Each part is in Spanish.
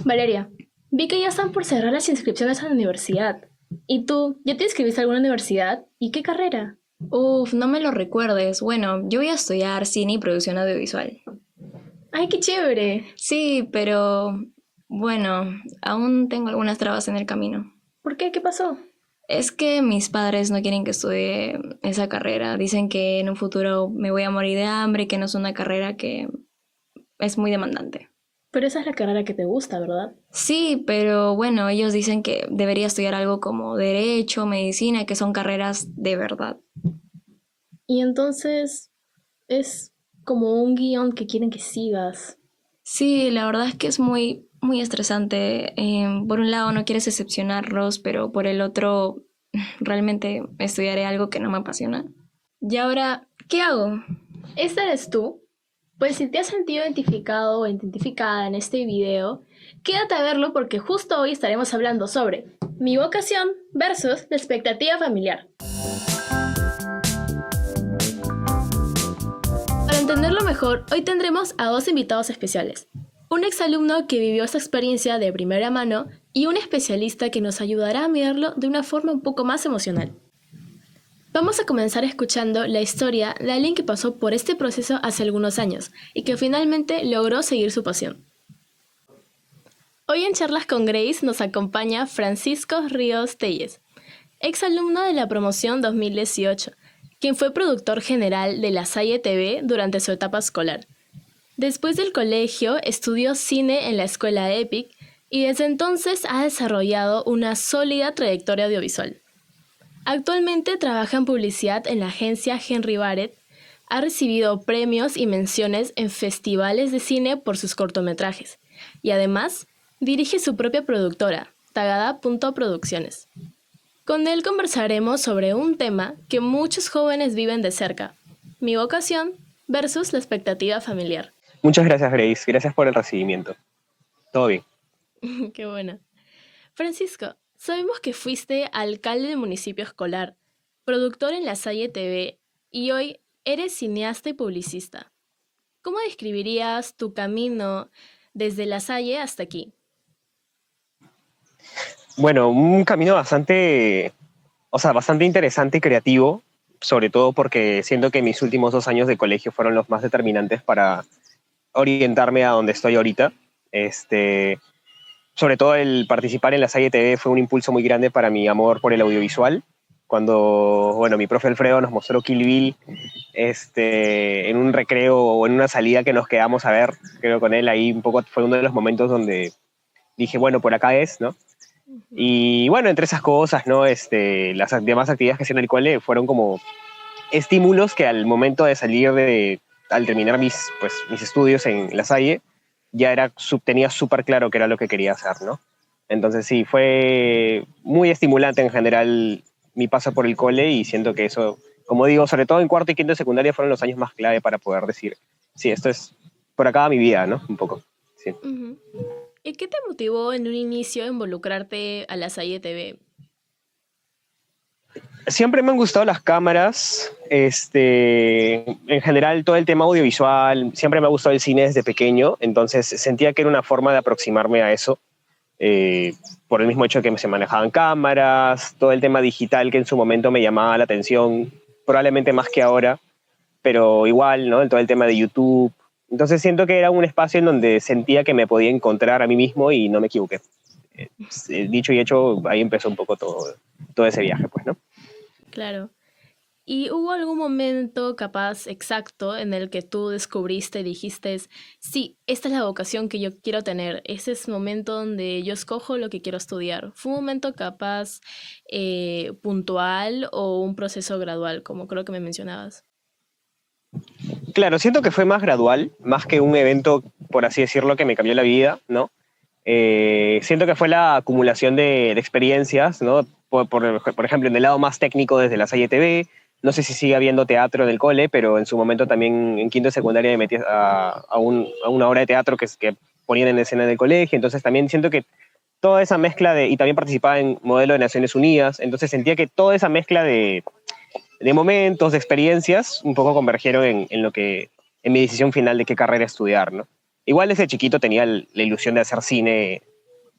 Valeria, vi que ya están por cerrar las inscripciones a la universidad. ¿Y tú, ya te inscribiste a alguna universidad? ¿Y qué carrera? Uf, no me lo recuerdes. Bueno, yo voy a estudiar cine y producción audiovisual. ¡Ay, qué chévere! Sí, pero bueno, aún tengo algunas trabas en el camino. ¿Por qué? ¿Qué pasó? Es que mis padres no quieren que estudie esa carrera. Dicen que en un futuro me voy a morir de hambre y que no es una carrera que es muy demandante. Pero esa es la carrera que te gusta, ¿verdad? Sí, pero bueno, ellos dicen que debería estudiar algo como derecho, medicina, que son carreras de verdad. Y entonces es como un guión que quieren que sigas. Sí, la verdad es que es muy estresante. Por un lado no quieres decepcionarlos, pero por el otro realmente estudiaré algo que no me apasiona. Y ahora, ¿qué hago? ¿Esta eres tú? Pues si te has sentido identificado o identificada en este video, quédate a verlo porque justo hoy estaremos hablando sobre mi vocación versus la expectativa familiar. Para entenderlo mejor, hoy tendremos a dos invitados especiales. Un exalumno que vivió esta experiencia de primera mano y un especialista que nos ayudará a mirarlo de una forma un poco más emocional. Vamos a comenzar escuchando la historia de alguien que pasó por este proceso hace algunos años y que finalmente logró seguir su pasión. Hoy en Charlas con Grace nos acompaña Francisco Ríos Telles, exalumno de la promoción 2018, quien fue productor general de La Salle TV durante su etapa escolar. Después del colegio estudió cine en la escuela EPIC y desde entonces ha desarrollado una sólida trayectoria audiovisual. Actualmente trabaja en publicidad en la agencia Henry Barrett, ha recibido premios y menciones en festivales de cine por sus cortometrajes y además dirige su propia productora, Tagada.producciones. Con él conversaremos sobre un tema que muchos jóvenes viven de cerca, mi vocación versus la expectativa familiar. Muchas gracias, Grace. Gracias por el recibimiento. Todo bien. Qué buena. Francisco, sabemos que fuiste alcalde del municipio escolar, productor en La Salle TV y hoy eres cineasta y publicista. ¿Cómo describirías tu camino desde La Salle hasta aquí? Bueno, un camino bastante interesante y creativo, sobre todo porque siento que mis últimos 2 años de colegio fueron los más determinantes para orientarme a donde estoy ahorita. Sobre todo el participar en La Salle TV fue un impulso muy grande para mi amor por el audiovisual. Cuando, bueno, mi profe Alfredo nos mostró Kill Bill en un recreo o en una salida que nos quedamos a ver, creo con él, ahí un poco fue uno de los momentos donde dije, bueno, por acá es, ¿no? Y bueno, entre esas cosas, ¿no? Las demás actividades que hacía en el cole fueron como estímulos que al momento de al terminar mis estudios en La Salle, tenía súper claro que era lo que quería hacer, ¿no? Entonces sí, fue muy estimulante en general mi paso por el cole y siento que eso, como digo, sobre todo en cuarto y quinto de secundaria fueron los años más clave para poder decir, sí, esto es por acá mi vida, ¿no? Un poco, sí. Uh-huh. ¿Y qué te motivó en un inicio a involucrarte a La Salle TV? Siempre me han gustado las cámaras, en general todo el tema audiovisual, siempre me ha gustado el cine desde pequeño, entonces sentía que era una forma de aproximarme a eso, por el mismo hecho de que se manejaban cámaras, todo el tema digital que en su momento me llamaba la atención, probablemente más que ahora, pero igual, ¿no? Todo el tema de YouTube. Entonces siento que era un espacio en donde sentía que me podía encontrar a mí mismo y no me equivoqué. Dicho y hecho, ahí empezó un poco todo ese viaje, pues, ¿no? Claro. ¿Y hubo algún momento capaz exacto en el que tú descubriste y dijiste, sí, esta es la vocación que yo quiero tener, ese es el momento donde yo escojo lo que quiero estudiar? ¿Fue un momento capaz puntual o un proceso gradual, como creo que me mencionabas? Claro, siento que fue más gradual, más que un evento, por así decirlo, que me cambió la vida, ¿no? Siento que fue la acumulación de experiencias, ¿no? Por ejemplo, en el lado más técnico desde La Salle TV, no sé si sigue habiendo teatro en el cole, pero en su momento también en quinto de secundaria me metí a una obra de teatro que ponían en escena en el colegio, entonces también siento que toda esa mezcla de, y también participaba en modelo de Naciones Unidas, entonces sentía que toda esa mezcla de momentos, de experiencias, un poco convergieron en lo que, en mi decisión final de qué carrera estudiar, ¿no? Igual desde chiquito tenía la ilusión de hacer cine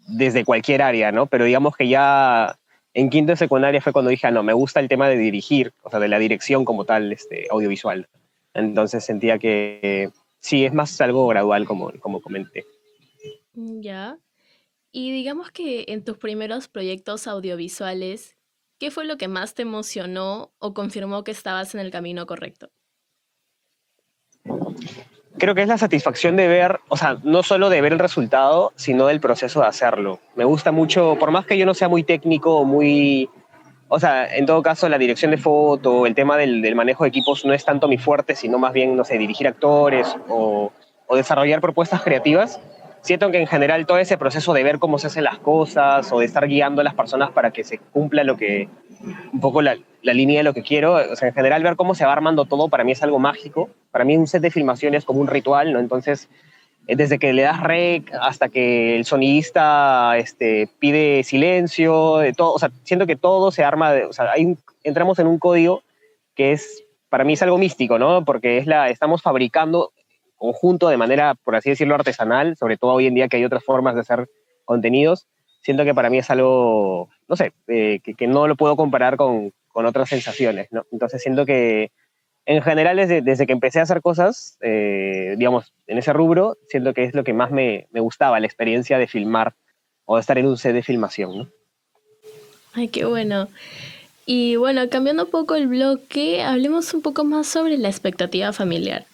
desde cualquier área, ¿no? Pero digamos que ya en quinto de secundaria fue cuando dije, no, me gusta el tema de dirigir, o sea, de la dirección como tal, audiovisual. Entonces sentía que sí, es más algo gradual, como comenté. Ya. Y digamos que en tus primeros proyectos audiovisuales, ¿qué fue lo que más te emocionó o confirmó que estabas en el camino correcto? Creo que es la satisfacción de ver, o sea, no solo de ver el resultado, sino del proceso de hacerlo. Me gusta mucho, por más que yo no sea muy técnico o muy, o sea, en todo caso la dirección de foto, el tema del manejo de equipos no es tanto mi fuerte, sino más bien, no sé, dirigir actores o desarrollar propuestas creativas. Siento que en general todo ese proceso de ver cómo se hacen las cosas o de estar guiando a las personas para que se cumpla lo que, un poco la línea de lo que quiero. O sea, en general ver cómo se va armando todo para mí es algo mágico. Para mí un set de filmación es como un ritual, ¿no? Entonces, desde que le das rec hasta que el sonidista pide silencio, de todo, o sea, siento que todo se arma, o sea, entramos en un código que es, para mí es algo místico, ¿no? Porque estamos fabricando conjunto de manera, por así decirlo, artesanal, sobre todo hoy en día que hay otras formas de hacer contenidos. Siento que para mí es algo, no sé, que no lo puedo comparar con otras sensaciones, ¿no? Entonces siento que en general, desde que empecé a hacer cosas, digamos, en ese rubro, siento que es lo que más me gustaba, la experiencia de filmar o de estar en un set de filmación, ¿no? Ay, qué bueno. Y bueno, cambiando un poco el bloque, hablemos un poco más sobre la expectativa familiar.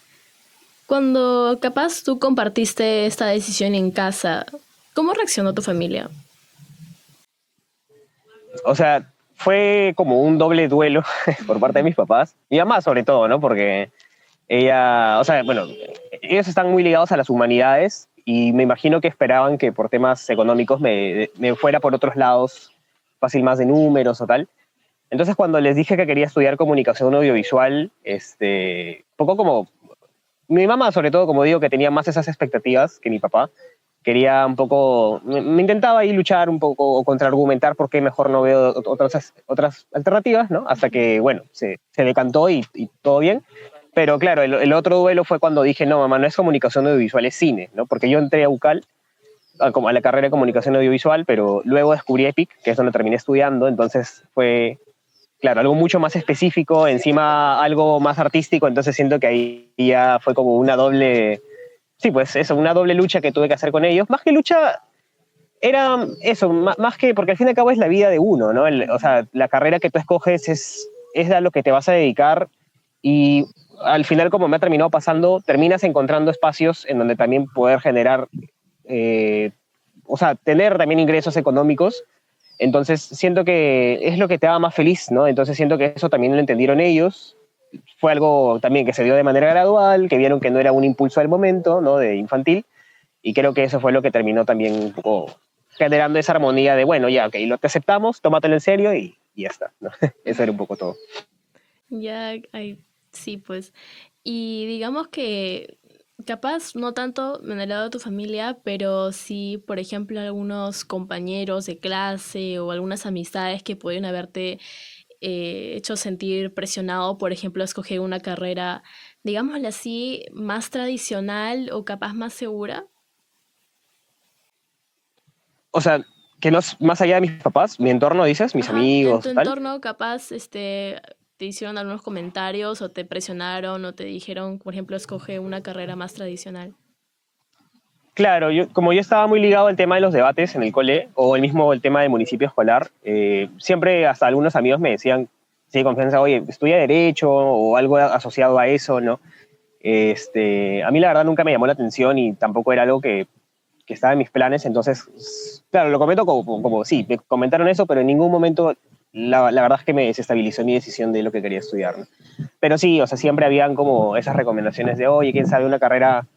Cuando capaz tú compartiste esta decisión en casa, ¿cómo reaccionó tu familia? O sea, fue como un doble duelo por parte de mis papás. Mi mamá sobre todo, ¿no? Porque ella, o sea, bueno, ellos están muy ligados a las humanidades y me imagino que esperaban que por temas económicos me fuera por otros lados, fácil más de números o tal. Entonces, cuando les dije que quería estudiar comunicación audiovisual, poco como mi mamá, sobre todo, como digo, que tenía más esas expectativas que mi papá, quería un poco, me intentaba ahí luchar un poco o contraargumentar por qué mejor no veo otras alternativas, ¿no? Hasta que, bueno, se decantó y todo bien. Pero claro, el otro duelo fue cuando dije, no, mamá, no es comunicación audiovisual, es cine, ¿no? Porque yo entré a UCAL, como a la carrera de comunicación audiovisual, pero luego descubrí EPIC, que es donde terminé estudiando, entonces fue, claro, algo mucho más específico, encima algo más artístico, entonces siento que ahí ya fue como una doble, sí, pues eso, una doble lucha que tuve que hacer con ellos. Más que lucha, era eso, más que, porque al fin y al cabo es la vida de uno, ¿no? O sea, la carrera que tú escoges es a lo que te vas a dedicar y al final, como me ha terminado pasando, terminas encontrando espacios en donde también poder generar, eh, o sea, tener también ingresos económicos. Entonces siento que es lo que te haga más feliz, ¿no? Entonces siento que eso también lo entendieron ellos. Fue algo también que se dio de manera gradual, que vieron que no era un impulso del momento, ¿no? De infantil. Y creo que eso fue lo que terminó también un poco generando esa armonía de, bueno, ya, ok, lo te aceptamos, tómatelo en serio y ya está, ¿no? Eso era un poco todo. Ya, ay, sí, pues. Y digamos que capaz no tanto en el lado de tu familia, pero sí, por ejemplo, algunos compañeros de clase o algunas amistades que pueden haberte hecho sentir presionado, por ejemplo, a escoger una carrera, digámosle así, más tradicional o capaz más segura. O sea, que no es más allá de mis papás, mi entorno, dices, mis Ajá, en tu amigos, tal. entorno capaz, te hicieron algunos comentarios o te presionaron o te dijeron, por ejemplo, escoge una carrera más tradicional. Claro, como yo estaba muy ligado al tema de los debates en el cole, o el tema del municipio escolar, siempre hasta algunos amigos me decían, sí, confianza, oye, estudia Derecho o algo asociado a eso, ¿no? A mí la verdad nunca me llamó la atención y tampoco era algo que estaba en mis planes, entonces, claro, lo comento como sí, me comentaron eso, pero en ningún momento la verdad es que me desestabilizó mi decisión de lo que quería estudiar, ¿no? Pero sí, o sea, siempre habían como esas recomendaciones de, oye, quién sabe, una carrera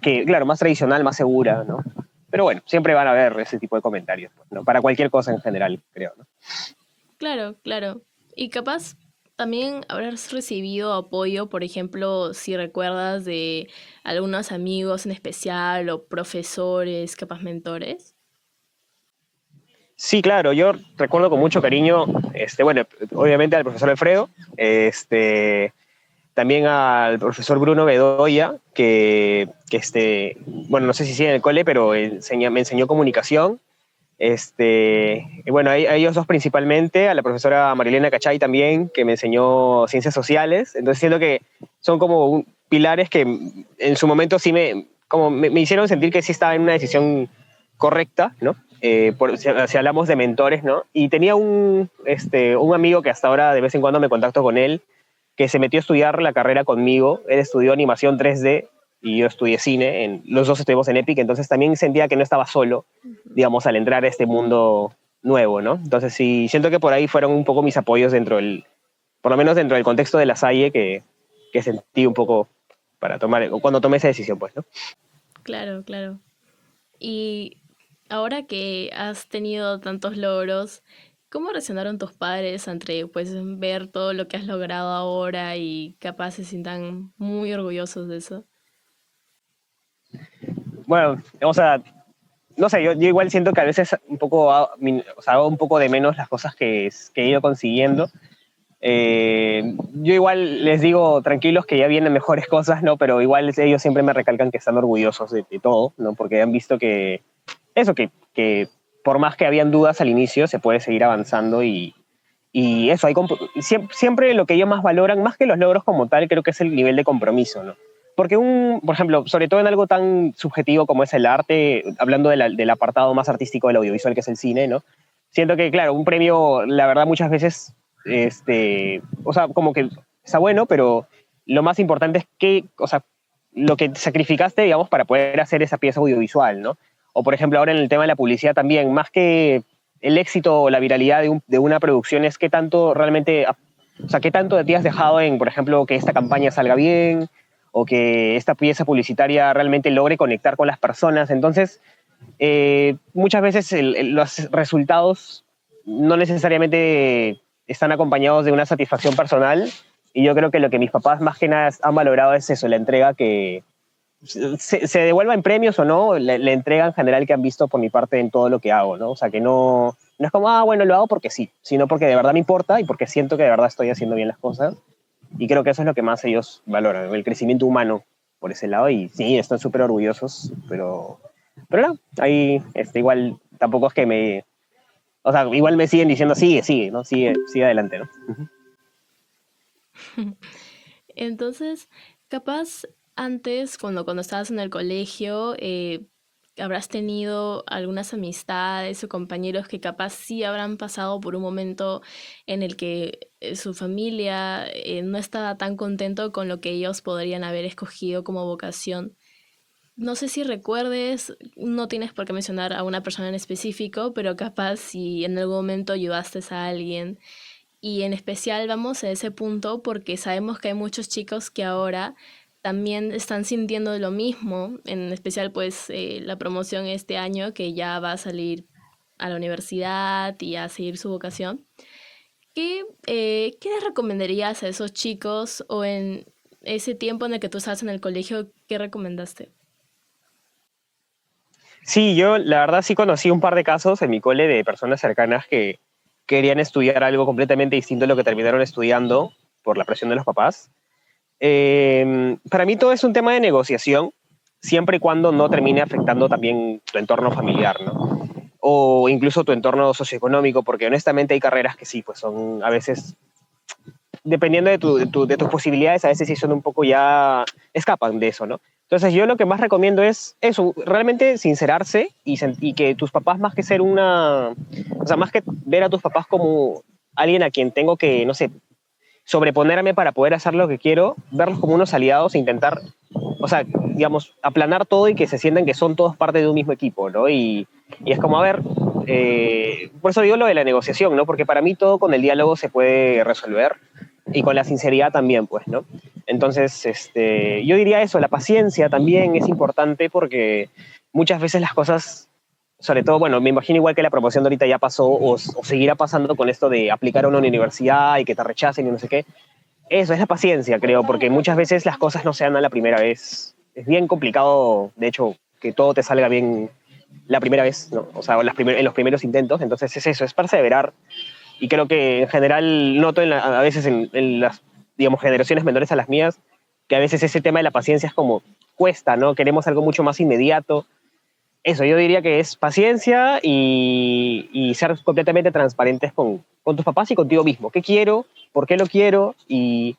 que, claro, más tradicional, más segura, ¿no? Pero bueno, siempre van a haber ese tipo de comentarios, pues, ¿no? Para cualquier cosa en general, creo, ¿no? Claro, claro. Y capaz también habrás recibido apoyo, por ejemplo, si recuerdas de algunos amigos en especial o profesores, capaz mentores. Sí, claro, yo recuerdo con mucho cariño, bueno, obviamente al profesor Alfredo, también al profesor Bruno Bedoya, bueno, no sé si sigue en el cole, pero me enseñó comunicación. Y bueno, a ellos dos principalmente, a la profesora Marilena Cachay también, que me enseñó ciencias sociales. Entonces siento que son como pilares que en su momento sí me hicieron sentir que sí estaba en una decisión correcta, ¿no? Si hablamos de mentores, ¿no? Y tenía un amigo que hasta ahora de vez en cuando me contacto con él, que se metió a estudiar la carrera conmigo. Él estudió animación 3D y yo estudié cine. Los dos estuvimos en Epic, entonces también sentía que no estaba solo, digamos, al entrar a este mundo nuevo, ¿no? Entonces sí, siento que por ahí fueron un poco mis apoyos por lo menos dentro del contexto de la Salle, que sentí un poco cuando tomé esa decisión, pues, ¿no? Claro, claro. Y ahora que has tenido tantos logros, ¿cómo reaccionaron tus padres ante pues ver todo lo que has logrado ahora y capaz se sientan muy orgullosos de eso? Bueno, o sea, no sé, yo igual siento que a veces un poco, o sea, hago un poco de menos las cosas que he ido consiguiendo. Yo igual les digo tranquilos que ya vienen mejores cosas, ¿no? Pero igual ellos siempre me recalcan que están orgullosos de todo, ¿no? Porque han visto que por más que habían dudas al inicio, se puede seguir avanzando y eso, siempre lo que ellos más valoran, más que los logros como tal, creo que es el nivel de compromiso, ¿no? Porque por ejemplo, sobre todo en algo tan subjetivo como es el arte, hablando del apartado más artístico del audiovisual que es el cine, ¿no? Siento que, claro, un premio, la verdad, muchas veces, o sea, como que está bueno, pero lo más importante es o sea, lo que sacrificaste, digamos, para poder hacer esa pieza audiovisual, ¿no? O, por ejemplo, ahora en el tema de la publicidad también, más que el éxito o la viralidad de una producción es qué tanto realmente, o sea, qué tanto de ti has dejado en, por ejemplo, que esta campaña salga bien o que esta pieza publicitaria realmente logre conectar con las personas. Entonces, muchas veces los resultados no necesariamente están acompañados de una satisfacción personal y yo creo que lo que mis papás más que nada han valorado es eso, la entrega que se devuelva en premios o no, la entrega en general que han visto por mi parte en todo lo que hago, ¿no? O sea, que no es como, bueno, lo hago porque sí, sino porque de verdad me importa y porque siento que de verdad estoy haciendo bien las cosas. Y creo que eso es lo que más ellos valoran, el crecimiento humano por ese lado. Y sí, están súper orgullosos, pero no, ahí igual tampoco es que o sea, igual me siguen diciendo, sigue, ¿no? Sigue adelante, ¿no? Entonces, capaz antes, cuando estabas en el colegio, habrás tenido algunas amistades o compañeros que capaz sí habrán pasado por un momento en el que su familia no estaba tan contento con lo que ellos podrían haber escogido como vocación. No sé si recuerdes, no tienes por qué mencionar a una persona en específico, pero capaz si en algún momento ayudaste a alguien y en especial vamos a ese punto porque sabemos que hay muchos chicos que ahora también están sintiendo lo mismo, en especial pues la promoción este año que ya va a salir a la universidad y a seguir su vocación. ¿Qué les recomendarías a esos chicos o en ese tiempo en el que tú estabas en el colegio, qué recomendaste? Sí, yo la verdad sí conocí un par de casos en mi cole de personas cercanas que querían estudiar algo completamente distinto a lo que terminaron estudiando por la presión de los papás. Para mí todo es un tema de negociación, siempre y cuando no termine afectando también tu entorno familiar, ¿no? O incluso tu entorno socioeconómico, porque honestamente hay carreras que sí, pues son a veces, dependiendo de tus posibilidades, a veces sí son un poco ya, escapan de eso, ¿no? Entonces yo lo que más recomiendo es eso, realmente sincerarse y que tus papás más que ser o sea, más que ver a tus papás como alguien a quien tengo que, no sé, sobreponerme para poder hacer lo que quiero, verlos como unos aliados e intentar, o sea, digamos, aplanar todo y que se sientan que son todos parte de un mismo equipo, ¿no? Y es como, a ver, por eso digo lo de la negociación, ¿no? Porque para mí todo con el diálogo se puede resolver y con la sinceridad también, pues, ¿no? Entonces, yo diría eso, la paciencia también es importante porque muchas veces las cosas, sobre todo, bueno, me imagino igual que la promoción de ahorita ya pasó o seguirá pasando con esto de aplicar a una universidad y que te rechacen y no sé qué. Eso es la paciencia, creo, porque muchas veces las cosas no se dan a la primera vez. Es bien complicado, de hecho, que todo te salga bien la primera vez, ¿no? O sea, en los primeros intentos. Entonces es eso, es perseverar. Y creo que en general noto a veces en las, digamos, generaciones menores a las mías, que a veces ese tema de la paciencia es como cuesta, ¿no? Queremos algo mucho más inmediato. Eso, yo diría que es paciencia y ser completamente transparentes con tus papás y contigo mismo. ¿Qué quiero? ¿Por qué lo quiero? Y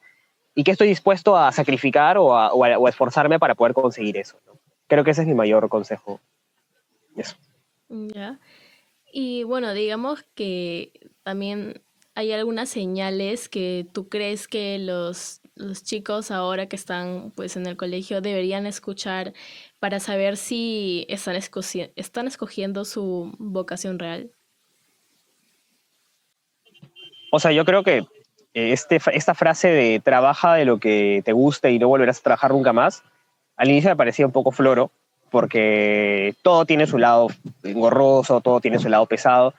qué estoy dispuesto a sacrificar o a esforzarme para poder conseguir eso, ¿no? Creo que ese es mi mayor consejo. Eso. Ya. Y bueno, digamos que también hay algunas señales que tú crees que los chicos ahora que están pues en el colegio deberían escuchar para saber si están escogiendo su vocación real. O sea, yo creo que esta frase de trabaja de lo que te guste y no volverás a trabajar nunca más, al inicio me parecía un poco floro, porque todo tiene su lado engorroso, todo tiene su lado pesado,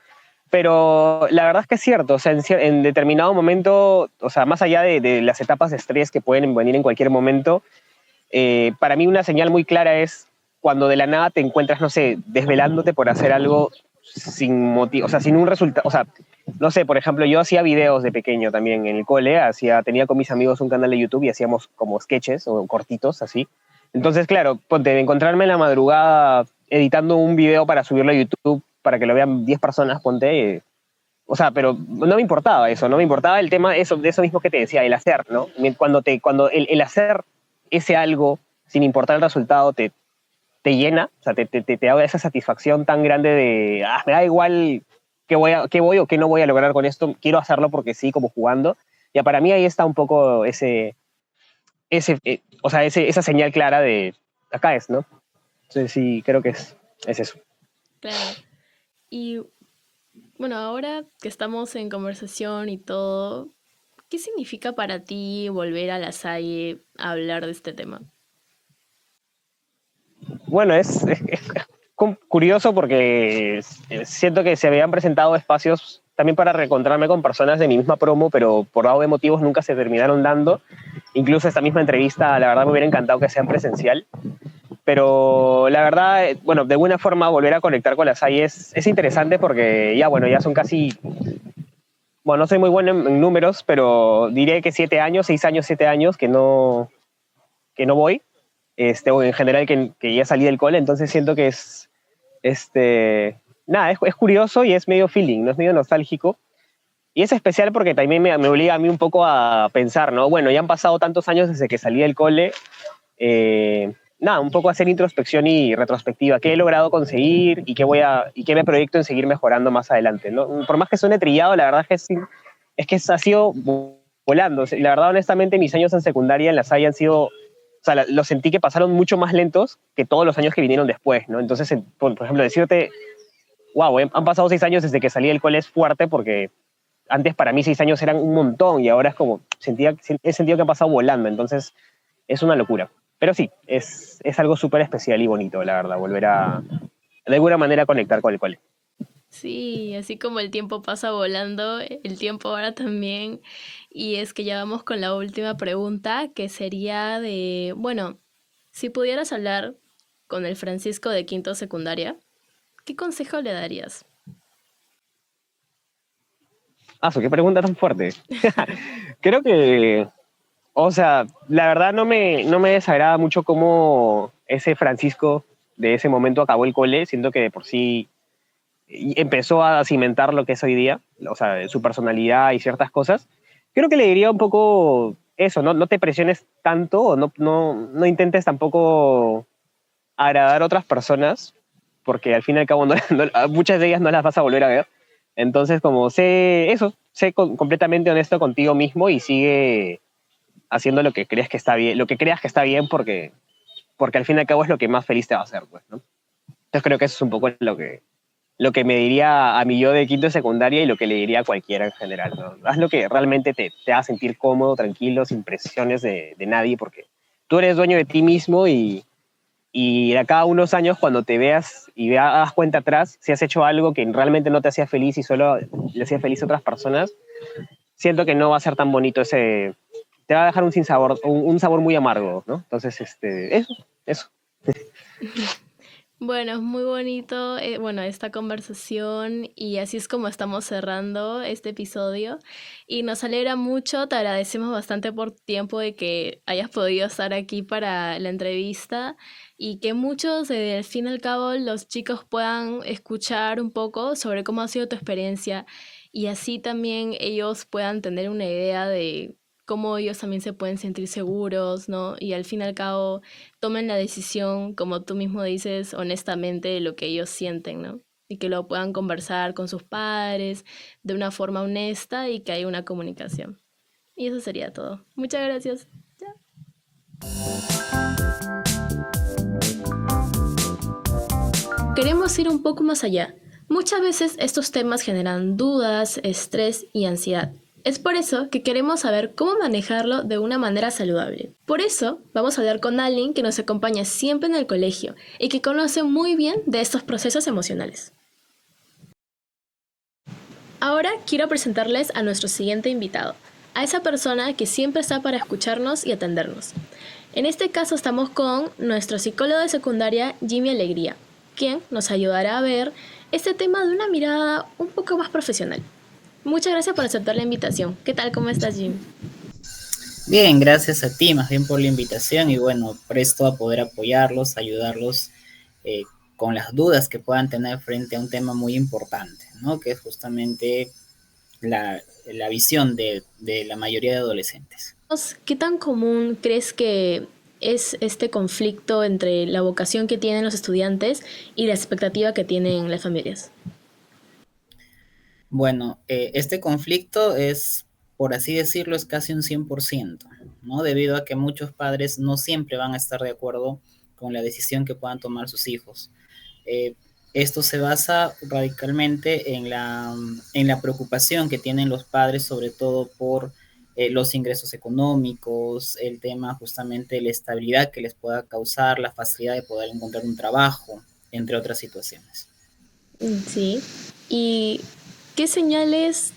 pero la verdad es que es cierto, o sea, en determinado momento, o sea, más allá de las etapas de estrés que pueden venir en cualquier momento, para mí una señal muy clara es cuando de la nada te encuentras, no sé, desvelándote por hacer algo sin motivo, o sea, sin un resultado, o sea, no sé, por ejemplo, yo hacía videos de pequeño también en el cole, tenía con mis amigos un canal de YouTube y hacíamos como sketches o cortitos así. Entonces, claro, ponte, de encontrarme en la madrugada editando un video para subirlo a YouTube para que lo vean 10 personas, ponte, o sea, pero no me importaba eso, no me importaba el tema de eso mismo que te decía, el hacer, ¿no? Cuando el hacer ese algo sin importar el resultado te llena, o sea, te da esa satisfacción tan grande de, me da igual qué voy o qué no voy a lograr con esto, quiero hacerlo porque sí, como jugando. Ya para mí ahí está un poco o sea, esa señal clara de, acá es, ¿no? Entonces sí, creo que es eso. Claro. Y bueno, ahora que estamos en conversación y todo, ¿qué significa para ti volver a la Salle a hablar de este tema? Bueno, es curioso porque siento que se habían presentado espacios también para reencontrarme con personas de mi misma promo, pero por algo de motivos nunca se terminaron dando. Incluso esta misma entrevista, la verdad me hubiera encantado que sea en presencial. Pero la verdad, bueno, de alguna forma volver a conectar con las AI es interesante porque ya, bueno, ya son casi, bueno, no soy muy bueno en números, pero diré que 7 años, 6 años, 7 años que no voy, o en general que ya salí del cole, entonces siento que nada, es curioso y es medio feeling, ¿no? Es medio nostálgico. Y es especial porque también me obliga a mí un poco a pensar, ¿no? Bueno, ya han pasado tantos años desde que salí del cole, nada, un poco hacer introspección y retrospectiva. ¿Qué he logrado conseguir y y qué me proyecto en seguir mejorando más adelante, ¿no? Por más que suene trillado, la verdad es que ha sido volando. La verdad, honestamente, mis años en secundaria en la SAI han sido, o sea, lo sentí que pasaron mucho más lentos que todos los años que vinieron después, ¿no? Entonces, por ejemplo, decirte, wow, han pasado 6 años desde que salí del cole es fuerte porque antes para mí 6 años eran un montón y ahora es como, he sentido que han pasado volando, entonces es una locura. Pero sí, es algo súper especial y bonito, la verdad, volver a, de alguna manera, conectar con el cole. Sí, así como el tiempo pasa volando, el tiempo ahora también. Y es que ya vamos con la última pregunta, que sería de, bueno, si pudieras hablar con el Francisco de quinto secundaria, ¿qué consejo le darías? Qué pregunta tan fuerte. Creo que, o sea, la verdad no me desagrada mucho cómo ese Francisco de ese momento acabó el cole, siento que de por sí empezó a cimentar lo que es hoy día, o sea, su personalidad y ciertas cosas. Creo que le diría un poco eso, no te presiones tanto o no intentes tampoco agradar a otras personas, porque al fin y al cabo muchas de ellas no las vas a volver a ver. Entonces, como sé completamente honesto contigo mismo y sigue haciendo lo que creas que está bien, lo que creas que está bien porque al fin y al cabo es lo que más feliz te va a hacer, pues, ¿no? Entonces creo que eso es un poco lo que me diría a mi yo de quinto de secundaria y lo que le diría a cualquiera en general, ¿no? Haz lo que realmente te haga sentir cómodo, tranquilo, sin presiones de nadie, porque tú eres dueño de ti mismo y de acá a unos años cuando te veas y hagas cuenta atrás, si has hecho algo que realmente no te hacía feliz y solo le hacía feliz a otras personas, siento que no va a ser tan bonito te va a dejar un sinsabor, un sabor muy amargo, ¿no? Entonces, eso. Bueno, es muy bonito, bueno, esta conversación y así es como estamos cerrando este episodio y nos alegra mucho, te agradecemos bastante por tu tiempo de que hayas podido estar aquí para la entrevista y que muchos, al fin y al cabo, los chicos puedan escuchar un poco sobre cómo ha sido tu experiencia y así también ellos puedan tener una idea de cómo ellos también se pueden sentir seguros, ¿no? Y al fin y al cabo tomen la decisión, como tú mismo dices, honestamente de lo que ellos sienten, ¿no? Y que lo puedan conversar con sus padres de una forma honesta y que haya una comunicación. Y eso sería todo. Muchas gracias. Queremos ir un poco más allá. Muchas veces estos temas generan dudas, estrés y ansiedad. Es por eso que queremos saber cómo manejarlo de una manera saludable. Por eso vamos a hablar con alguien que nos acompaña siempre en el colegio y que conoce muy bien de estos procesos emocionales. Ahora quiero presentarles a nuestro siguiente invitado, a esa persona que siempre está para escucharnos y atendernos. En este caso estamos con nuestro psicólogo de secundaria, Jimmy Alegría, quien nos ayudará a ver este tema de una mirada un poco más profesional. Muchas gracias por aceptar la invitación. ¿Qué tal? ¿Cómo estás, Jim? Bien, gracias a ti más bien por la invitación y bueno, presto a poder apoyarlos, ayudarlos eh, con las dudas que puedan tener frente a un tema muy importante, ¿no? Que es justamente la visión de la mayoría de adolescentes. ¿Qué tan común crees que es este conflicto entre la vocación que tienen los estudiantes y la expectativa que tienen las familias? Bueno, este conflicto es, por así decirlo, es casi un 100%, ¿no? Debido a que muchos padres no siempre van a estar de acuerdo con la decisión que puedan tomar sus hijos. Eh, Esto se basa radicalmente en la preocupación que tienen los padres, sobre todo por los ingresos económicos, el tema justamente de la estabilidad que les pueda causar, la facilidad de poder encontrar un trabajo, entre otras situaciones. Sí. ¿Y qué señales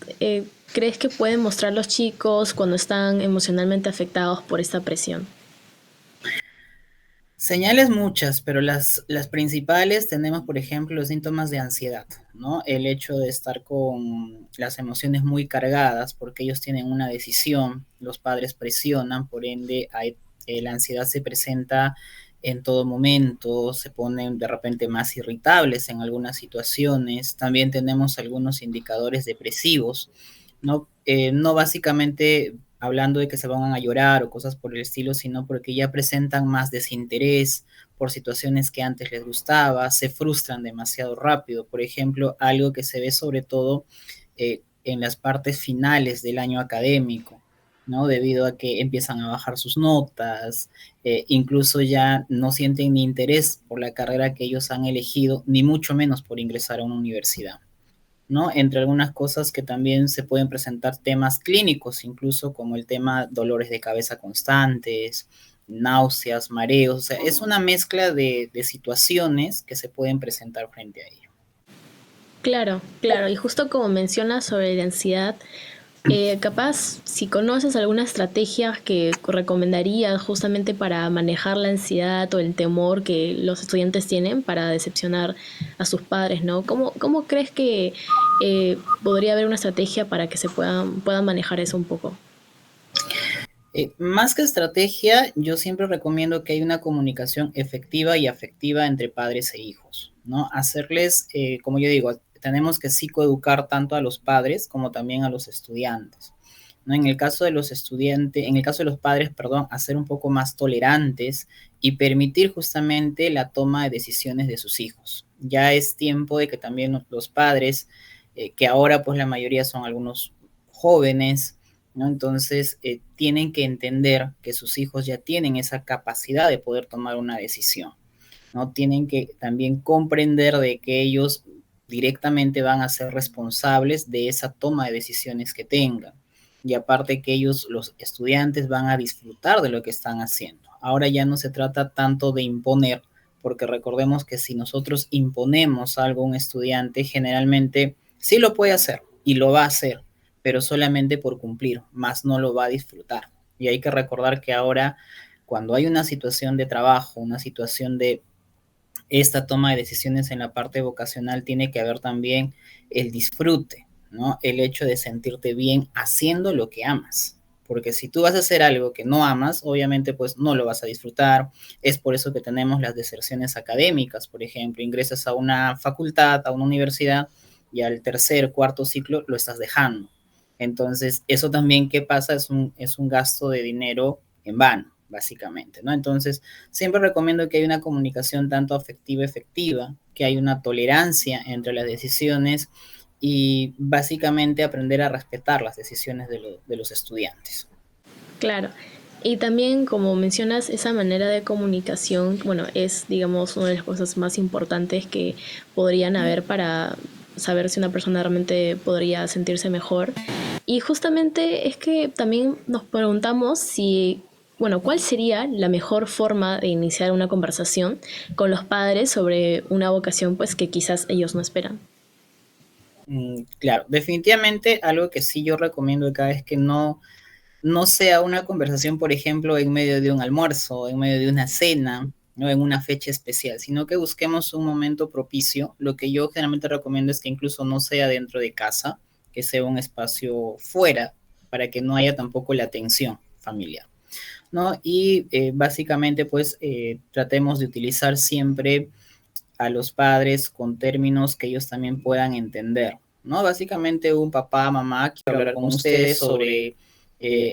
crees que pueden mostrar los chicos cuando están emocionalmente afectados por esta presión? Señales muchas, pero las principales tenemos, por ejemplo, los síntomas de ansiedad, ¿no? El hecho de estar con las emociones muy cargadas porque ellos tienen una decisión, los padres presionan, por ende la ansiedad se presenta en todo momento, se ponen de repente más irritables en algunas situaciones, también tenemos algunos indicadores depresivos, ¿no? No básicamente hablando de que se van a llorar o cosas por el estilo, sino porque ya presentan más desinterés por situaciones que antes les gustaba, se frustran demasiado rápido. Por ejemplo, algo que se ve sobre todo en las partes finales del año académico, ¿no? Debido a que empiezan a bajar sus notas, incluso ya no sienten ni interés por la carrera que ellos han elegido, ni mucho menos por ingresar a una universidad. ¿No? Entre algunas cosas que también se pueden presentar temas clínicos, incluso como el tema dolores de cabeza constantes, náuseas, mareos, o sea, es una mezcla de situaciones que se pueden presentar frente a ello. Claro, claro. Y justo como mencionas sobre la ansiedad, capaz si conoces alguna estrategia que recomendarías justamente para manejar la ansiedad o el temor que los estudiantes tienen para decepcionar a sus padres, ¿no? ¿Cómo crees que podría haber una estrategia para que se puedan manejar eso un poco? Más que estrategia, yo siempre recomiendo que haya una comunicación efectiva y afectiva entre padres e hijos, ¿no? Hacerles, como yo digo, tenemos que psicoeducar tanto a los padres como también a los estudiantes, ¿no? En el caso de los estudiantes, en el caso de los padres, perdón, hacer un poco más tolerantes y permitir justamente la toma de decisiones de sus hijos. Ya es tiempo de que también los padres, que ahora pues la mayoría son algunos jóvenes, ¿no? Entonces, tienen que entender que sus hijos ya tienen esa capacidad de poder tomar una decisión, ¿no? Tienen que también comprender de que ellos directamente van a ser responsables de esa toma de decisiones que tengan. Y aparte que ellos, los estudiantes, van a disfrutar de lo que están haciendo. Ahora ya no se trata tanto de imponer, porque recordemos que si nosotros imponemos algo a un estudiante, generalmente sí lo puede hacer y lo va a hacer, pero solamente por cumplir, más no lo va a disfrutar. Y hay que recordar que ahora, cuando hay una situación de trabajo, una situación esta toma de decisiones en la parte vocacional tiene que haber también el disfrute, ¿no? El hecho de sentirte bien haciendo lo que amas. Porque si tú vas a hacer algo que no amas, obviamente pues no lo vas a disfrutar. Es por eso que tenemos las deserciones académicas, por ejemplo. Ingresas a una facultad, a una universidad, y al tercer, cuarto ciclo lo estás dejando. Entonces, eso también, ¿qué pasa? Es un gasto de dinero en vano, básicamente, ¿no? Entonces, siempre recomiendo que haya una comunicación tanto afectiva efectiva, que hay una tolerancia entre las decisiones y básicamente aprender a respetar las decisiones de los estudiantes. Claro. Y también, como mencionas, esa manera de comunicación, bueno, es, digamos, una de las cosas más importantes que podrían haber para saber si una persona realmente podría sentirse mejor. Y justamente es que también nos preguntamos si, bueno, ¿cuál sería la mejor forma de iniciar una conversación con los padres sobre una vocación pues que quizás ellos no esperan? Claro, definitivamente algo que sí yo recomiendo acá es que no sea una conversación, por ejemplo, en medio de un almuerzo, en medio de una cena, ¿no? En una fecha especial, sino que busquemos un momento propicio. Lo que yo generalmente recomiendo es que incluso no sea dentro de casa, que sea un espacio fuera, para que no haya tampoco la tensión familiar, ¿no? Y básicamente, pues, tratemos de utilizar siempre a los padres con términos que ellos también puedan entender, ¿no? Básicamente un papá, mamá, quiero hablar con ustedes sobre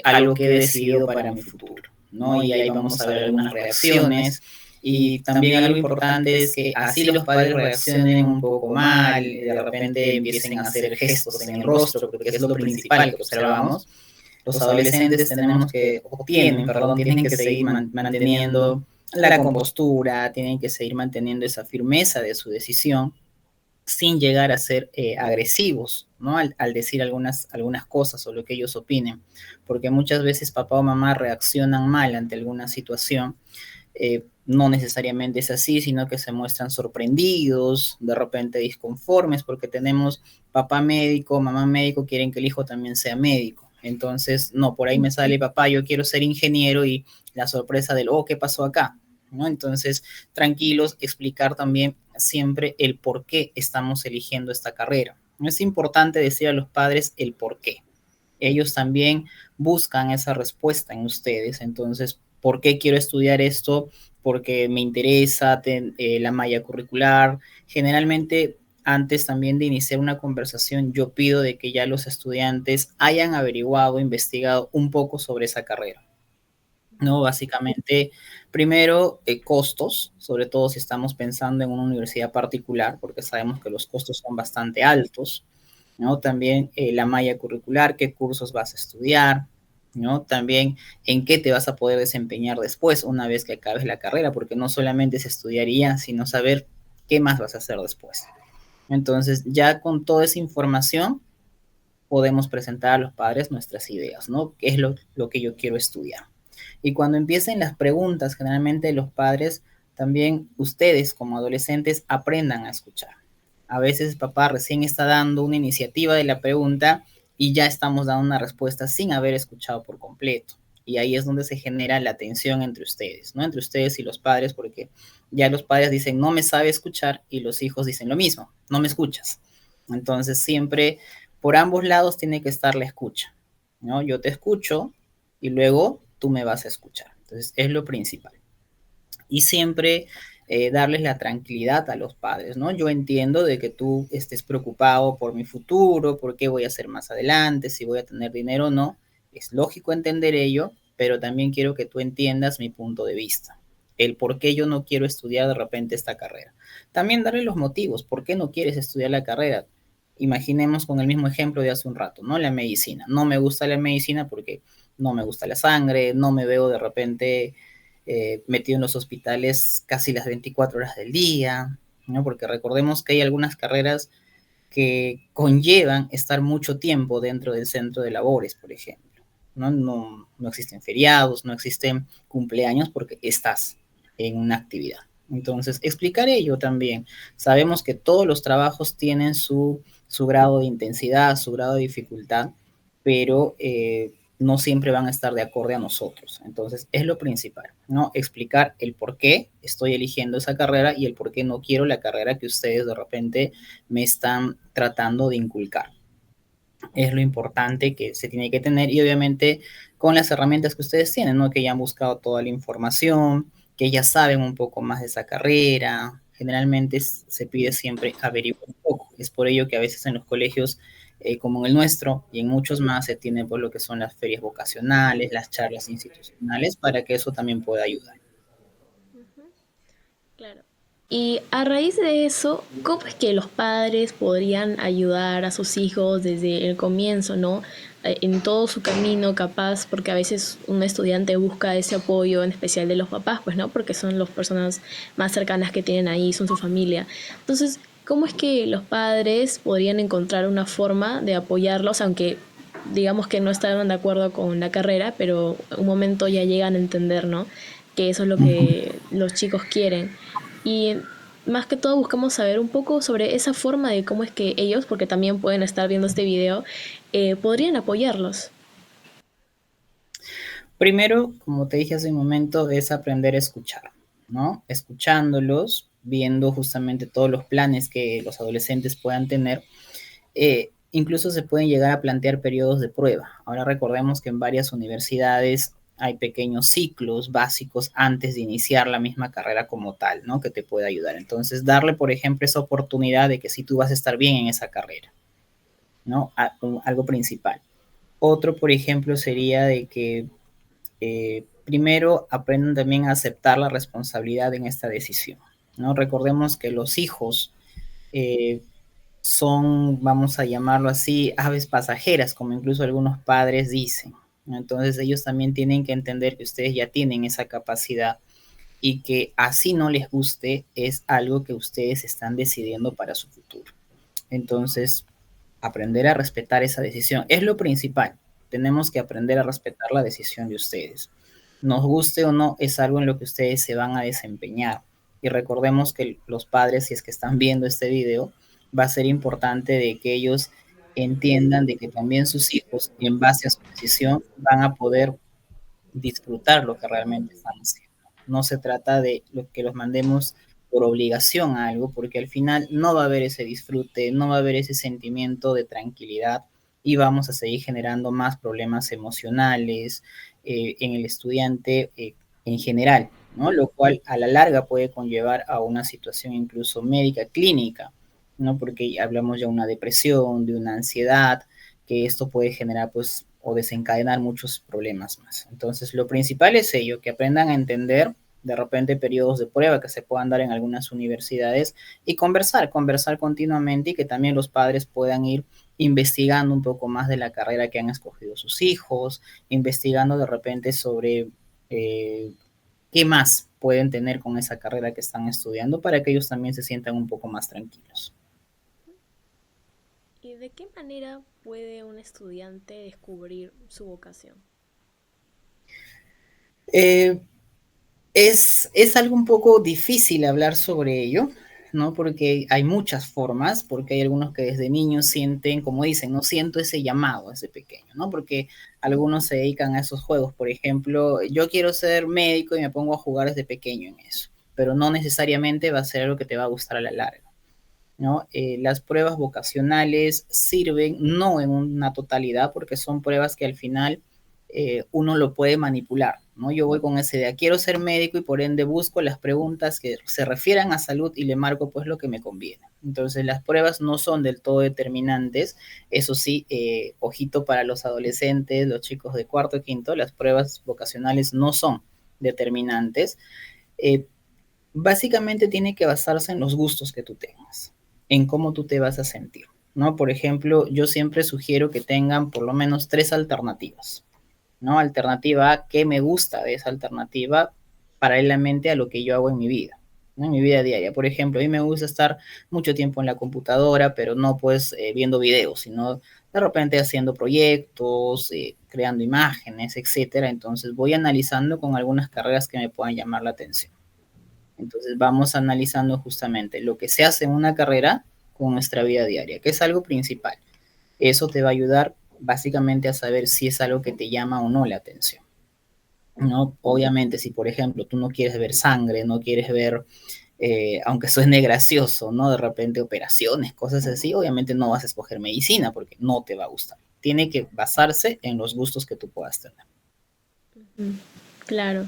algo que he decidido para mi futuro, ¿no? Y ahí vamos a ver algunas reacciones. Y también algo importante es que así los padres reaccionen un poco mal, de repente empiecen a hacer gestos en el rostro, porque es lo principal que observamos. Los adolescentes tienen que seguir manteniendo la compostura, tienen que seguir manteniendo esa firmeza de su decisión sin llegar a ser agresivos, ¿no? Al decir algunas cosas o lo que ellos opinen, porque muchas veces papá o mamá reaccionan mal ante alguna situación, no necesariamente es así, sino que se muestran sorprendidos, de repente disconformes, porque tenemos papá médico, mamá médico, quieren que el hijo también sea médico. Entonces, no, por ahí me sale papá, yo quiero ser ingeniero y la sorpresa del, oh, ¿qué pasó acá? ¿No? Entonces, tranquilos, explicar también siempre el por qué estamos eligiendo esta carrera. Es importante decir a los padres el por qué. Ellos también buscan esa respuesta en ustedes. Entonces, ¿por qué quiero estudiar esto? Porque me interesa la malla curricular. Generalmente, antes también de iniciar una conversación, yo pido de que ya los estudiantes hayan averiguado, investigado un poco sobre esa carrera, ¿no? Básicamente, primero, costos, sobre todo si estamos pensando en una universidad particular, porque sabemos que los costos son bastante altos, ¿no? También la malla curricular, qué cursos vas a estudiar, ¿no? También en qué te vas a poder desempeñar después, una vez que acabes la carrera, porque no solamente es estudiar y ya, sino saber qué más vas a hacer después. Entonces, ya con toda esa información, podemos presentar a los padres nuestras ideas, ¿no? ¿Qué es lo que yo quiero estudiar? Y cuando empiecen las preguntas, generalmente los padres, también ustedes como adolescentes aprendan a escuchar. A veces papá recién está dando una iniciativa de la pregunta y ya estamos dando una respuesta sin haber escuchado por completo. Y ahí es donde se genera la tensión entre ustedes, ¿no? Entre ustedes y los padres, porque ya los padres dicen, no me sabe escuchar, y los hijos dicen lo mismo, no me escuchas. Entonces siempre por ambos lados tiene que estar la escucha, ¿no? Yo te escucho y luego tú me vas a escuchar. Entonces es lo principal. Y siempre darles la tranquilidad a los padres, ¿no? Yo entiendo de que tú estés preocupado por mi futuro, por qué voy a hacer más adelante, si voy a tener dinero o no. Es lógico entender ello, pero también quiero que tú entiendas mi punto de vista, el por qué yo no quiero estudiar de repente esta carrera. También darle los motivos, ¿por qué no quieres estudiar la carrera? Imaginemos con el mismo ejemplo de hace un rato, ¿no? La medicina. No me gusta la medicina porque no me gusta la sangre, no me veo de repente metido en los hospitales casi las 24 horas del día, ¿no? Porque recordemos que hay algunas carreras que conllevan estar mucho tiempo dentro del centro de labores, por ejemplo, ¿no? No existen feriados, no existen cumpleaños porque estás en una actividad. Entonces, explicar ello también. Sabemos que todos los trabajos tienen su grado de intensidad, su grado de dificultad, pero no siempre van a estar de acorde a nosotros. Entonces, es lo principal, ¿no? Explicar el por qué estoy eligiendo esa carrera y el por qué no quiero la carrera que ustedes de repente me están tratando de inculcar. Es lo importante que se tiene que tener y obviamente con las herramientas que ustedes tienen, ¿no? Que ya han buscado toda la información, que ya saben un poco más de esa carrera. Generalmente se pide siempre averiguar un poco. Es por ello que a veces en los colegios como en el nuestro y en muchos más se tiene por lo que son las ferias vocacionales, las charlas institucionales, para que eso también pueda ayudar. Claro. Y a raíz de eso, ¿cómo es que los padres podrían ayudar a sus hijos desde el comienzo, ¿no? En todo su camino, capaz, porque a veces un estudiante busca ese apoyo, en especial de los papás, pues, ¿no? Porque son las personas más cercanas que tienen ahí, son su familia. Entonces, ¿cómo es que los padres podrían encontrar una forma de apoyarlos, aunque digamos que no estaban de acuerdo con la carrera, pero un momento ya llegan a entender, ¿no? Que eso es lo que los chicos quieren. Y más que todo buscamos saber un poco sobre esa forma de cómo es que ellos, porque también pueden estar viendo este video, podrían apoyarlos. Primero, como te dije hace un momento, es aprender a escuchar, ¿no? Escuchándolos, viendo justamente todos los planes que los adolescentes puedan tener. Incluso se pueden llegar a plantear periodos de prueba. Ahora recordemos que en varias universidades hay pequeños ciclos básicos antes de iniciar la misma carrera como tal, ¿no? Que te puede ayudar. Entonces, darle, por ejemplo, esa oportunidad de que si tú vas a estar bien en esa carrera, ¿no? Algo principal. Otro, por ejemplo, sería de que primero aprendan también a aceptar la responsabilidad en esta decisión, ¿no? Recordemos que los hijos eh, son, vamos a llamarlo así, aves pasajeras, como incluso algunos padres dicen. Entonces ellos también tienen que entender que ustedes ya tienen esa capacidad y que así no les guste es algo que ustedes están decidiendo para su futuro. Entonces, aprender a respetar esa decisión es lo principal. Tenemos que aprender a respetar la decisión de ustedes. Nos guste o no, es algo en lo que ustedes se van a desempeñar. Y recordemos que los padres, si es que están viendo este video, va a ser importante de que ellos entiendan de que también sus hijos, en base a su decisión, van a poder disfrutar lo que realmente están haciendo. No se trata de lo que los mandemos por obligación a algo, porque al final no va a haber ese disfrute, no va a haber ese sentimiento de tranquilidad y vamos a seguir generando más problemas emocionales en el estudiante en general, ¿no? Lo cual a la larga puede conllevar a una situación incluso médica clínica, ¿no? Porque hablamos ya de una depresión, de una ansiedad, que esto puede generar pues o desencadenar muchos problemas más. Entonces, lo principal es ello, que aprendan a entender de repente periodos de prueba que se puedan dar en algunas universidades y conversar continuamente y que también los padres puedan ir investigando un poco más de la carrera que han escogido sus hijos, investigando de repente sobre qué más pueden tener con esa carrera que están estudiando para que ellos también se sientan un poco más tranquilos. ¿Y de qué manera puede un estudiante descubrir su vocación? Eh, es algo un poco difícil hablar sobre ello, ¿no? Porque hay muchas formas, porque hay algunos que desde niños sienten, como dicen, no siento ese llamado desde pequeño, ¿no? Porque algunos se dedican a esos juegos, por ejemplo, yo quiero ser médico y me pongo a jugar desde pequeño en eso, pero no necesariamente va a ser algo que te va a gustar a la larga, ¿no? Las pruebas vocacionales sirven no en una totalidad porque son pruebas que al final uno lo puede manipular, ¿no? Yo voy con esa idea, quiero ser médico y por ende busco las preguntas que se refieran a salud y le marco pues lo que me conviene. Entonces las pruebas no son del todo determinantes, eso sí, ojito para los adolescentes, los chicos de cuarto y quinto, las pruebas vocacionales no son determinantes. Eh, Básicamente tiene que basarse en los gustos que tú tengas, en cómo tú te vas a sentir, ¿no? Por ejemplo, yo siempre sugiero que tengan por lo menos tres alternativas, ¿no? Alternativa A, ¿qué me gusta de esa alternativa paralelamente a lo que yo hago en mi vida? ¿No? En mi vida diaria. Por ejemplo, a mí me gusta estar mucho tiempo en la computadora, pero no pues viendo videos, sino de repente haciendo proyectos, creando imágenes, etcétera. Entonces voy analizando con algunas carreras que me puedan llamar la atención. Entonces vamos analizando justamente lo que se hace en una carrera con nuestra vida diaria, que es algo principal. Eso te va a ayudar básicamente a saber si es algo que te llama o no la atención, ¿no? Obviamente, si por ejemplo tú no quieres ver sangre, no quieres ver, aunque suene gracioso, ¿no? De repente operaciones, cosas así, obviamente no vas a escoger medicina porque no te va a gustar. Tiene que basarse en los gustos que tú puedas tener. Mm, claro.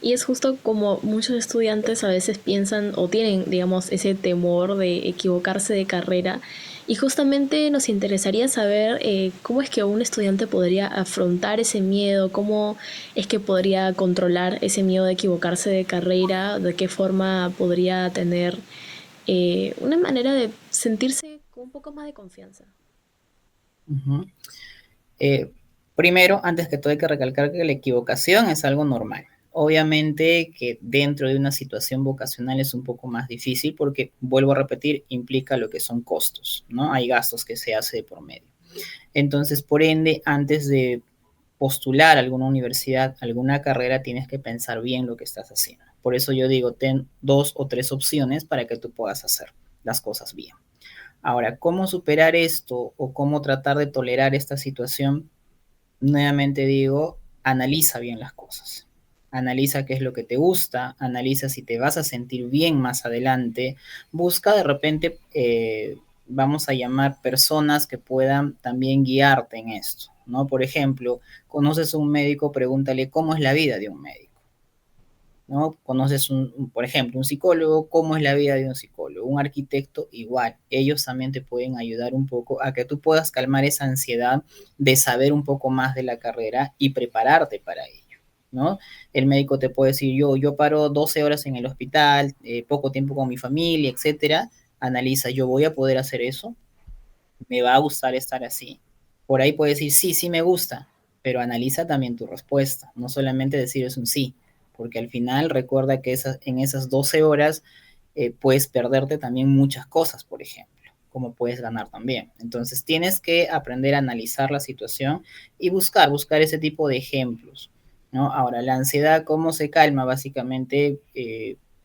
Y es justo como muchos estudiantes a veces piensan o tienen, digamos, ese temor de equivocarse de carrera. Y justamente nos interesaría saber cómo es que un estudiante podría afrontar ese miedo, cómo es que podría controlar ese miedo de equivocarse de carrera, de qué forma podría tener una manera de sentirse con un poco más de confianza. Uh-huh. Eh, Primero, antes que todo, hay que recalcar que la equivocación es algo normal. Obviamente que dentro de una situación vocacional es un poco más difícil porque, vuelvo a repetir, implica lo que son costos, ¿no? Hay gastos que se hace de por medio. Entonces, por ende, antes de postular a alguna universidad, alguna carrera, tienes que pensar bien lo que estás haciendo. Por eso yo digo, ten 2 o 3 opciones para que tú puedas hacer las cosas bien. Ahora, ¿cómo superar esto o cómo tratar de tolerar esta situación? Nuevamente digo, analiza bien las cosas. Analiza qué es lo que te gusta, analiza si te vas a sentir bien más adelante, busca de repente, vamos a llamar personas que puedan también guiarte en esto, ¿no? Por ejemplo, conoces a un médico, pregúntale cómo es la vida de un médico. ¿No? Conoces, por ejemplo, un psicólogo, cómo es la vida de un psicólogo, un arquitecto, igual. Ellos también te pueden ayudar un poco a que tú puedas calmar esa ansiedad de saber un poco más de la carrera y prepararte para ello, ¿no? El médico te puede decir, yo paro 12 horas en el hospital, poco tiempo con mi familia, etcétera. Analiza, yo voy a poder hacer eso, me va a gustar estar así. Por ahí puedes decir, sí, sí me gusta, pero analiza también tu respuesta, no solamente decir es un sí, porque al final recuerda que en esas 12 horas puedes perderte también muchas cosas, por ejemplo, como puedes ganar también. Entonces tienes que aprender a analizar la situación y buscar ese tipo de ejemplos, ¿no? Ahora, la ansiedad, ¿cómo se calma? Básicamente,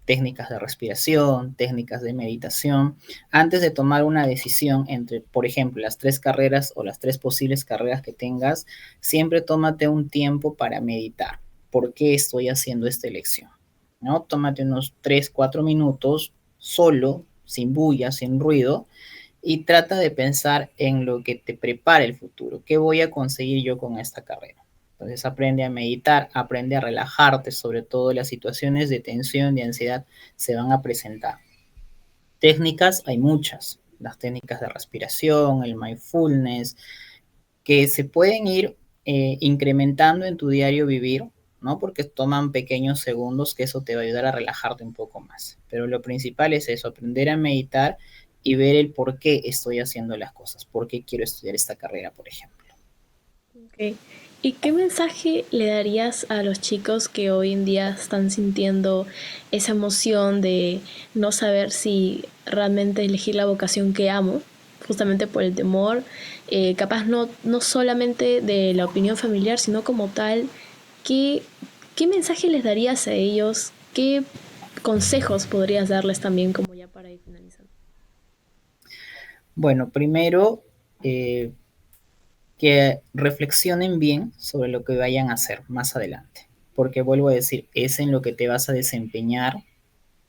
técnicas de respiración, técnicas de meditación. Antes de tomar una decisión entre, por ejemplo, las 3 carreras o las 3 posibles carreras que tengas, siempre tómate un tiempo para meditar. ¿Por qué estoy haciendo esta elección? ¿No? Tómate unos 3, 4 minutos solo, sin bulla, sin ruido, y trata de pensar en lo que te prepara el futuro. ¿Qué voy a conseguir yo con esta carrera? Entonces aprende a meditar, aprende a relajarte, sobre todo las situaciones de tensión, de ansiedad se van a presentar. Técnicas hay muchas, las técnicas de respiración, el mindfulness, que se pueden ir incrementando en tu diario vivir, ¿no? Porque toman pequeños segundos que eso te va a ayudar a relajarte un poco más. Pero lo principal es eso, aprender a meditar y ver el por qué estoy haciendo las cosas, por qué quiero estudiar esta carrera, por ejemplo. Okay. ¿Y qué mensaje le darías a los chicos que hoy en día están sintiendo esa emoción de no saber si realmente elegir la vocación que amo, justamente por el temor, capaz no solamente de la opinión familiar, sino como tal, ¿qué, qué mensaje les darías a ellos? ¿Qué consejos podrías darles también como ya para ir finalizando? Bueno, primero, que reflexionen bien sobre lo que vayan a hacer más adelante, porque vuelvo a decir, es en lo que te vas a desempeñar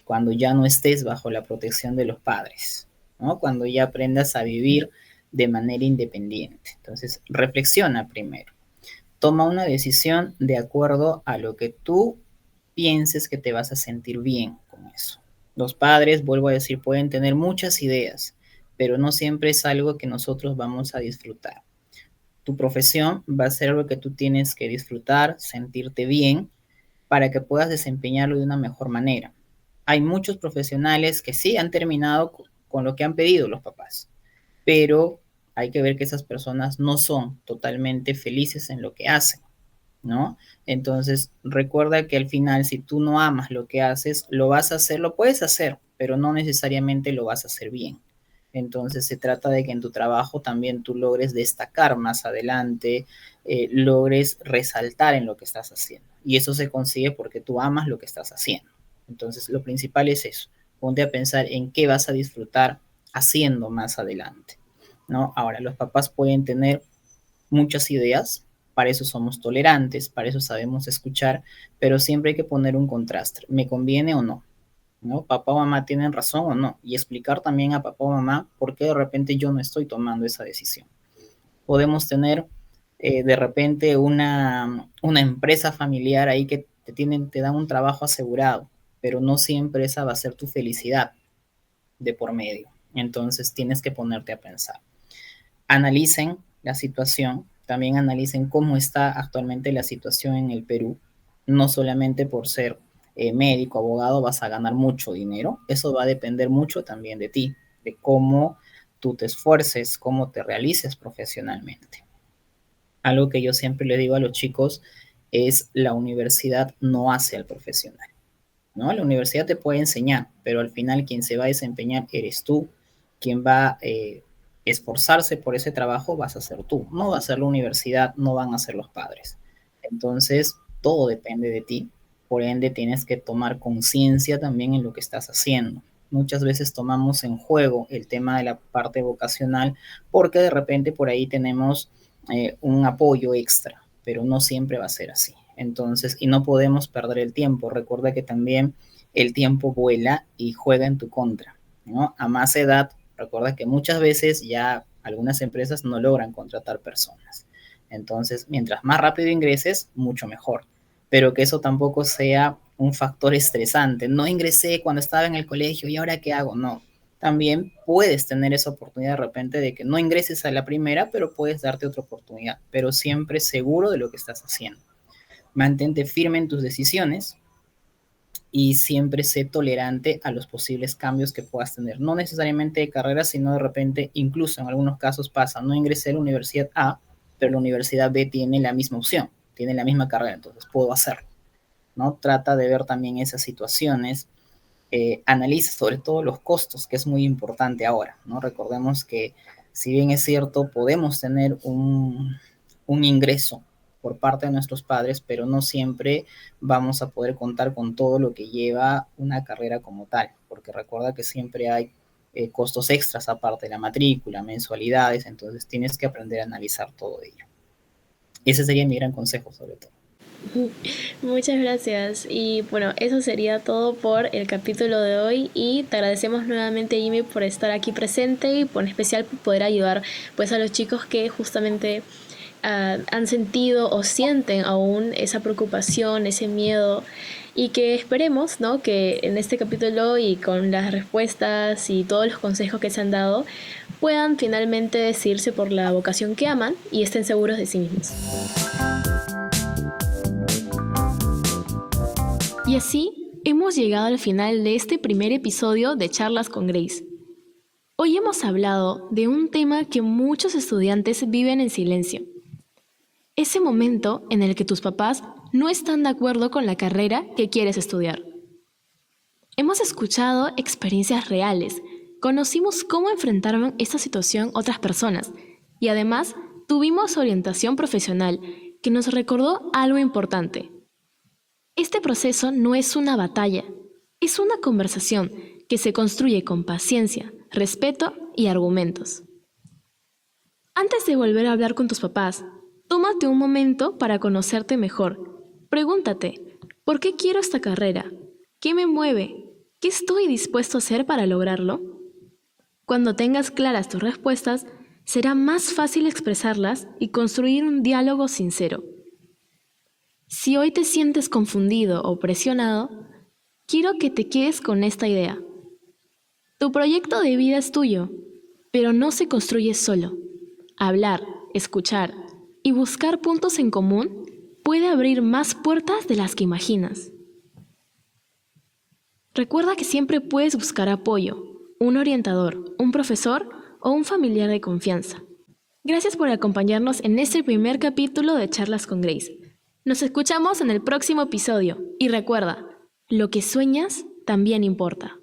cuando ya no estés bajo la protección de los padres, ¿no? Cuando ya aprendas a vivir de manera independiente. Entonces, reflexiona primero. Toma una decisión de acuerdo a lo que tú pienses que te vas a sentir bien con eso. Los padres, vuelvo a decir, pueden tener muchas ideas, pero no siempre es algo que nosotros vamos a disfrutar. Tu profesión va a ser algo que tú tienes que disfrutar, sentirte bien, para que puedas desempeñarlo de una mejor manera. Hay muchos profesionales que sí han terminado con lo que han pedido los papás, pero hay que ver que esas personas no son totalmente felices en lo que hacen, ¿no? Entonces, recuerda que al final, si tú no amas lo que haces, lo vas a hacer, lo puedes hacer, pero no necesariamente lo vas a hacer bien. Entonces, se trata de que en tu trabajo también tú logres destacar más adelante, logres resaltar en lo que estás haciendo. Y eso se consigue porque tú amas lo que estás haciendo. Entonces, lo principal es eso. Ponte a pensar en qué vas a disfrutar haciendo más adelante, ¿no? Ahora, los papás pueden tener muchas ideas, para eso somos tolerantes, para eso sabemos escuchar, pero siempre hay que poner un contraste, ¿me conviene o no? ¿No? Papá o mamá tienen razón o no, y explicar también a papá o mamá por qué de repente yo no estoy tomando esa decisión. Podemos tener de repente una empresa familiar ahí que te dan un trabajo asegurado, pero no siempre esa va a ser tu felicidad de por medio. Entonces tienes que ponerte a pensar. Analicen la situación, también analicen cómo está actualmente la situación en el Perú, no solamente por ser médico, abogado, vas a ganar mucho dinero, eso va a depender mucho también de ti, de cómo tú te esfuerces, cómo te realices profesionalmente. Algo que yo siempre le digo a los chicos es la universidad no hace al profesional, ¿no? La universidad te puede enseñar, pero al final quien se va a desempeñar eres tú, quien va a esforzarse por ese trabajo vas a ser tú, no va a ser la universidad, no van a ser los padres. Entonces, todo depende de ti, por ende tienes que tomar conciencia también en lo que estás haciendo. Muchas veces tomamos en juego el tema de la parte vocacional porque de repente por ahí tenemos un apoyo extra, pero no siempre va a ser así. Entonces, y no podemos perder el tiempo. Recuerda que también el tiempo vuela y juega en tu contra, ¿no? A más edad, recuerda que muchas veces ya algunas empresas no logran contratar personas. Entonces, mientras más rápido ingreses, mucho mejor. Pero que eso tampoco sea un factor estresante. No ingresé cuando estaba en el colegio y ahora qué hago. No. También puedes tener esa oportunidad de repente de que no ingreses a la primera, pero puedes darte otra oportunidad, pero siempre seguro de lo que estás haciendo. Mantente firme en tus decisiones y siempre sé tolerante a los posibles cambios que puedas tener. No necesariamente de carrera, sino de repente, incluso en algunos casos pasa, no ingresé a la universidad A, pero la universidad B tiene la misma opción, tiene la misma carrera, entonces puedo hacerlo, ¿no? Trata de ver también esas situaciones. Analiza sobre todo los costos, que es muy importante ahora, ¿no? Recordemos que si bien es cierto, podemos tener un ingreso por parte de nuestros padres, pero no siempre vamos a poder contar con todo lo que lleva una carrera como tal, porque recuerda que siempre hay costos extras aparte de la matrícula, mensualidades, entonces tienes que aprender a analizar todo ello. Ese sería mi gran consejo sobre todo. Muchas gracias. Y bueno, eso sería todo por el capítulo de hoy y te agradecemos nuevamente, Jimmy, por estar aquí presente y por en especial por poder ayudar pues a los chicos que justamente han sentido o sienten aún esa preocupación, ese miedo, y que esperemos, ¿no?, que en este capítulo y con las respuestas y todos los consejos que se han dado puedan finalmente decidirse por la vocación que aman y estén seguros de sí mismos. Y así hemos llegado al final de este primer episodio de Charlas con Grace. Hoy hemos hablado de un tema que muchos estudiantes viven en silencio. Ese momento en el que tus papás no están de acuerdo con la carrera que quieres estudiar. Hemos escuchado experiencias reales, conocimos cómo enfrentaron esta situación otras personas y además tuvimos orientación profesional que nos recordó algo importante. Este proceso no es una batalla, es una conversación que se construye con paciencia, respeto y argumentos. Antes de volver a hablar con tus papás, tómate un momento para conocerte mejor. Pregúntate, ¿por qué quiero esta carrera? ¿Qué me mueve? ¿Qué estoy dispuesto a hacer para lograrlo? Cuando tengas claras tus respuestas, será más fácil expresarlas y construir un diálogo sincero. Si hoy te sientes confundido o presionado, quiero que te quedes con esta idea. Tu proyecto de vida es tuyo, pero no se construye solo. Hablar, escuchar y buscar puntos en común puede abrir más puertas de las que imaginas. Recuerda que siempre puedes buscar apoyo, un orientador, un profesor o un familiar de confianza. Gracias por acompañarnos en este primer capítulo de Charlas con Grace. Nos escuchamos en el próximo episodio y recuerda, lo que sueñas también importa.